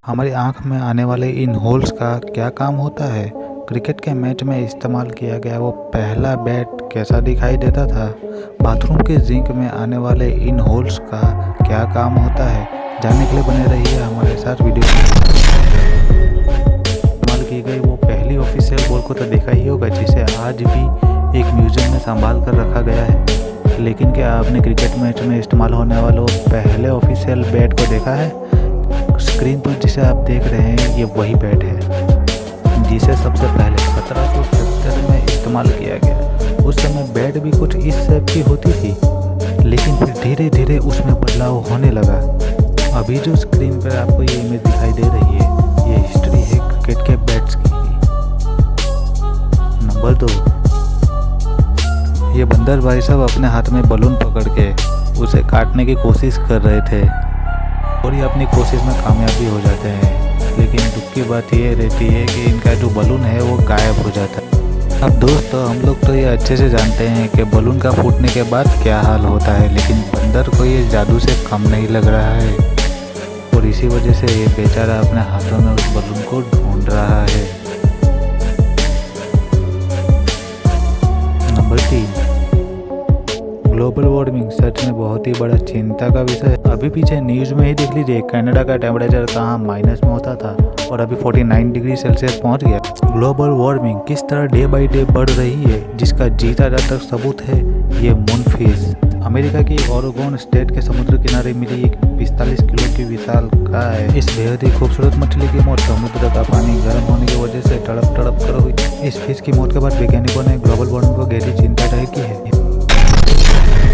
हमारी आंख में आने वाले इन होल्स का क्या काम होता है? क्रिकेट के मैच में इस्तेमाल किया गया वो पहला बैट कैसा दिखाई देता था? बाथरूम के जिंक में आने वाले इन होल्स का क्या काम होता है? जानने के लिए बने रहिए हमारे साथ वीडियो में। इस्तेमाल की गई वो पहली ऑफिशियल बॉल को तो देखा ही होगा, जिसे आज भी एक म्यूजियम में संभाल कर रखा गया है। लेकिन क्या आपने क्रिकेट मैच में इस्तेमाल होने वाले वो पहले ऑफिशियल बैट को देखा है? स्क्रीन पर जिसे आप देख रहे हैं ये वही बैट है जिसे सबसे पहले 1770 में इस्तेमाल किया गया। उस समय बैट भी कुछ इस शेप की होती थी, लेकिन फिर धीरे धीरे उसमें बदलाव होने लगा। अभी जो स्क्रीन पर आपको ये इमेज दिखाई दे रही है, ये हिस्ट्री है क्रिकेट के बैट्स की। नंबर 2, ये बंदर भाई साहब अपने हाथ में बलून पकड़ के उसे काटने की कोशिश कर रहे थे और ये अपनी कोशिश में कामयाब भी हो जाते हैं। लेकिन दुख की बात ये रहती है कि इनका जो बलून है वो गायब हो जाता है। अब दोस्तों, हम लोग तो ये अच्छे से जानते हैं कि बलून का फूटने के बाद क्या हाल होता है, लेकिन बंदर को ये जादू से कम नहीं लग रहा है और इसी वजह से ये बेचारा अपने हाथों में उस बलून को ढूंढ रहा है। नंबर 3, ग्लोबल वार्मिंग सच में बहुत ही बड़ा चिंता का विषय है। अभी पीछे न्यूज़ में ही देख लीजिए, कनाडा का टेम्परेचर कहाँ माइनस में होता था और अभी 49 डिग्री सेल्सियस पहुँच गया। ग्लोबल वार्मिंग किस तरह डे बाई डे बढ़ रही है, जिसका जीता जाता सबूत है ये मूनफिश। अमेरिका की ओरेगोन स्टेट के समुद्र किनारे मिली एक 45 किलो की विशालकाय इस बेहद ही खूबसूरत मछली की मौत समुद्र का पानी गर्म होने की वजह से तड़प कर हुई। इस फिश की मौत के बाद वैज्ञानिकों ने ग्लोबल वार्मिंग को गहरी चिंता जाहिर की है।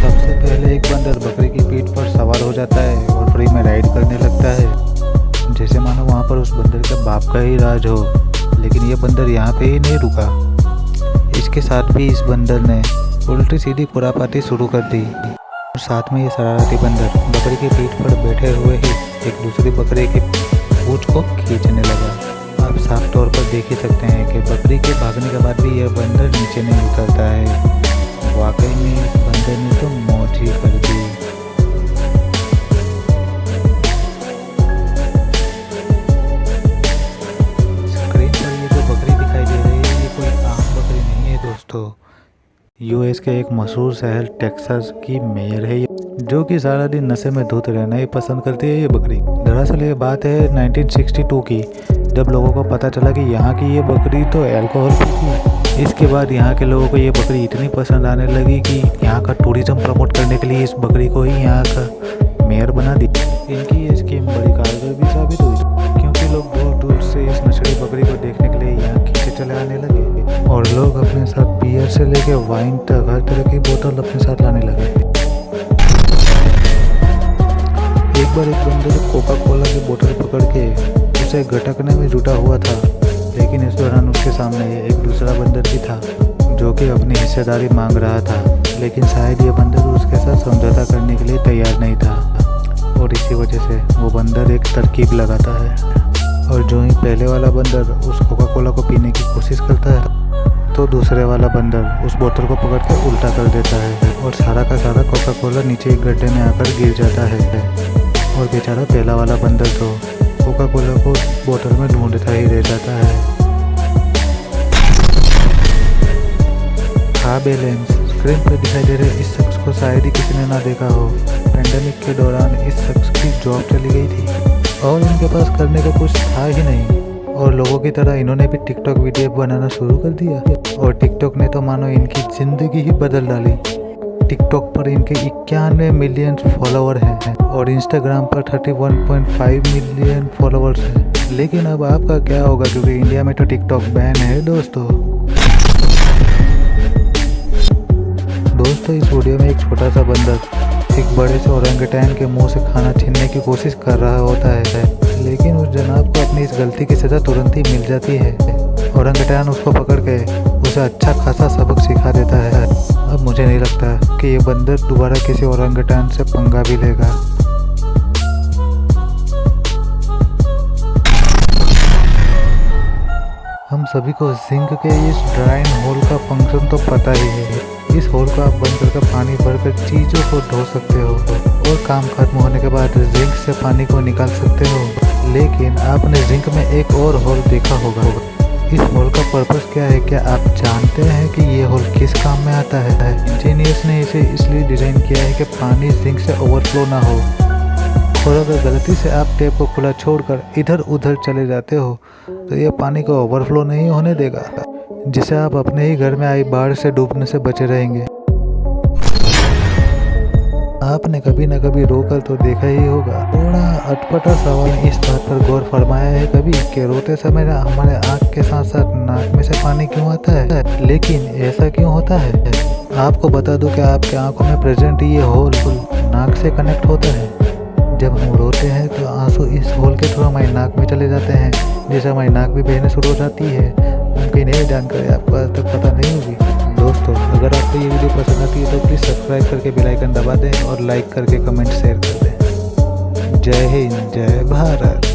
सबसे पहले एक बंदर बकरी की पीठ पर सवार हो जाता है और फ्री में राइड करने लगता है, जैसे मानो वहाँ पर उस बंदर के बाप का ही राज हो। लेकिन ये बंदर यहाँ पे ही नहीं रुका, इसके साथ भी इस बंदर ने उल्टी सीधी खुरापाती शुरू कर दी और साथ में ये शरारती बंदर बकरी की पीठ पर बैठे हुए ही एक दूसरी बकरी की पूंछ को खींचने लगा। आप साफ तौर पर देख ही सकते हैं कि बकरी के भागने के बाद भी यह बंदर नीचे नहीं उतरता है। वाकई में इस बंदर ने तो मौज ही कर दी। स्क्रीन पर ये जो बकरी दिखाई दे रही है, ये कोई आम बकरी नहीं है दोस्तों। यूएस के एक मशहूर शहर टेक्सास की मेयर है, जो कि सारा दिन नशे में धुत रहना ही पसंद करती है ये बकरी। दरअसल ये बात है 1962 की, जब लोगों को पता चला कि यहाँ की ये बकरी तो अल्कोहल पीती है। इसके बाद यहाँ के लोगों को ये बकरी इतनी पसंद आने लगी कि यहाँ का टूरिज्म प्रमोट करने के लिए इस बकरी को ही यहाँ का मेयर बना दी। इनकी ये स्कीम बड़ी कारगर भी साबित हुई, क्योंकि लोग दूर दूर से इस नस्ली बकरी को देखने के लिए यहाँ खींचे चले आने लगे और लोग अपने साथ बियर से लेके वाइन तक हर तरह की बोतल अपने साथ लाने लगे। एक बार एक बंदर कोका कोला की बोतल पकड़ के उसे गटकने में जुटा हुआ था, लेकिन इस दौरान उसके सामने एक दूसरा बंदर भी था जो कि अपनी हिस्सेदारी मांग रहा था। लेकिन शायद ये बंदर उसके साथ समझौता करने के लिए तैयार नहीं था और इसी वजह से वो बंदर एक तरकीब लगाता है और जो ही पहले वाला बंदर उस कोका कोला को पीने की कोशिश करता है तो दूसरे वाला बंदर उस बोतल को पकड़ कर उल्टा कर देता है और सारा का सारा कोका कोला नीचे एक गड्ढे में आकर गिर जाता है और बेचारा पहला वाला बंदर तो कोका कोला को बोतल में ढूंढता ही रह जाता है। हाँ, बैलेंस स्क्रीन पर दिखाई दे रहे इस शख्स को शायद ही किसी ने ना देखा हो। पेंडेमिक के दौरान इस शख्स की जॉब चली गई थी और इनके पास करने का कुछ था ही नहीं और लोगों की तरह इन्होंने भी टिकटॉक वीडियो बनाना शुरू कर दिया और टिकटॉक ने तो मानो इनकी ज़िंदगी ही बदल डाली। टिकटॉक पर इनके 91 मिलियन फॉलोवर हैं और इंस्टाग्राम पर 31.5 मिलियन फॉलोवर्स हैं। लेकिन अब आपका क्या होगा, क्योंकि इंडिया में तो टिकटॉक बैन है दोस्तों। इस वीडियो में एक छोटा सा बंदर एक बड़े से ओरंगुटान के मुंह से खाना छीनने की कोशिश कर रहा होता है, लेकिन उस जनाब को अपनी इस गलती की सज़ा तुरंत ही मिल जाती है। ओरंगुटान उसको पकड़ के उसे अच्छा खासा सबक सिखा देता है। अब मुझे नहीं लगता कि ये बंदर दोबारा किसी ओरंगुटान से पंगा भी लेगा। हम सभी को जिंक के इस ड्राइन होल का फंक्शन तो पता ही है। इस होल को आप बंद करके पानी भरकर चीज़ों को धो सकते हो और काम खत्म होने के बाद जिंक से पानी को निकाल सकते हो। लेकिन आपने जिंक में एक और होल देखा होगा। इस होल का पर्पस क्या है, क्या आप जानते हैं कि ये होल किस काम में आता है? इंजीनियर्स ने इसे इसलिए डिज़ाइन किया है कि पानी जिंक से ओवरफ्लो ना हो, और अगर गलती से आप टैप को खुला छोड़कर इधर उधर चले जाते हो तो ये पानी को ओवरफ्लो नहीं होने देगा, जिससे आप अपने ही घर में आई बाढ़ से डूबने से बचे रहेंगे। आपने कभी न कभी रोकर तो देखा ही होगा। थोड़ा अटपटा सवाल इस बात पर गौर फरमाया है कभी कि रोते समय हमारे आँख के साथ साथ नाक में से पानी क्यों आता है? लेकिन ऐसा क्यों होता है? आपको बता दूं कि आपके आंखों में प्रेजेंट ये होल नाक से कनेक्ट होता है। जब हम रोते हैं तो आंसू इस होल के थ्रू हमारी नाक में चले जाते हैं, जिससे हमारी नाक भी बहने शुरू हो जाती है। मुमकिन है जानकारी आपको आज तक पता नहीं होगी। दोस्तों, अगर आपको ये वीडियो पसंद आती है तो प्लीज़ सब्सक्राइब करके बेल आइकन दबा दें और लाइक करके कमेंट शेयर कर दें। जय हिंद, जय भारत।